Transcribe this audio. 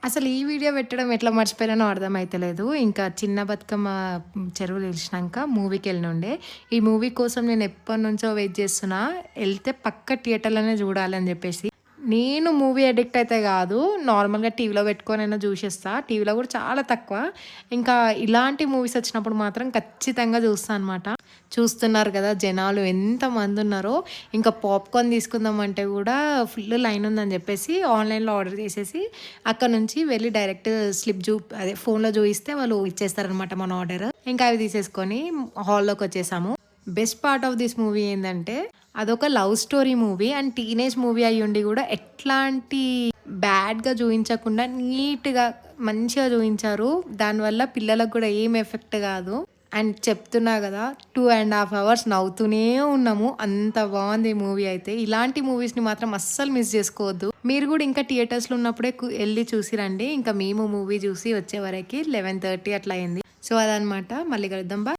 అసలు ఈ వీడియో పెట్టడం ఎట్లా మర్చిపోయానో అర్థమైతలేదు. ఇంకా చిన్న బతుకమ్మ చెరువులో ఇలిసినాక మూవీకెళ్ళినుండే. ఈ మూవీ కోసం నేను ఎప్పటినుంచో వెయిట్ చేస్తున్నా. ఎళ్తే పక్కా థియేటర్‌లోనే చూడాలని చెప్పేసి. నేను మూవీ అడిక్ట్ అయితే గాదు. నార్మల్‌గా టీవీలో పెట్టుకొనైనా జూశేస్తా. టీవీలో గూడా చాలా తక్కువ. ఇంకా ఇలాంటి మూవీస్ వచ్చినప్పుడు మాత్రం ఖచ్చితంగా చూస్తా అనమాట. చూస్తున్నారు గదా! జనాలు ఎంతమందున్నారో. ఇంకా పాప్‌కార్న్ తీసుకుందామంటే గూడా ఫుల్ లైన్ ఉందని జెప్పేసి ఆన్‌లైన్‌లో ఆర్డర్ చేసేసి అక్కడ నుంచి వెళ్ళి డైరెక్ట్ స్లిప్ అదే ఫోన్‌లో చూయిస్తే వాళ్ళు ఇచ్చేస్తారనమాట మన ఆర్డర్. ఇంకా అవి తీసేసుకొని హాల్‌లోకొచ్చేసాము. Best part of this movie ఏందంటే, అదొక love story movie and teenage movie అయ్యుండి గూడా ఎట్లాంటి బ్యాడ్‌గా చూయించకుండా నీట్‌గా మంచిగా చూయించారు. దానివల్ల పిల్లలకు గూడా ఏం ఎఫెక్ట్ గాదు. అండ్ చెప్తున్నా గదా! 2½ అవర్స్ నవ్వుతూనే ఉన్నాము. అంత బావుంది ఈ మూవీ అయితే. ఇలాంటి మూవీస్‌ని మాత్రం అస్సలు మిస్ జేసుకోవద్దు. మీరు గూడా ఇంకా థియేటర్స్‌లో ఉన్నప్పుడే ఎళ్లి చూసి రండి. ఇంకా మేము మూవీ చూసి వచ్చే వరకి 11:30 అట్లా అయింది. సో, అదనమాట. మళ్ళీ కలుద్దాం.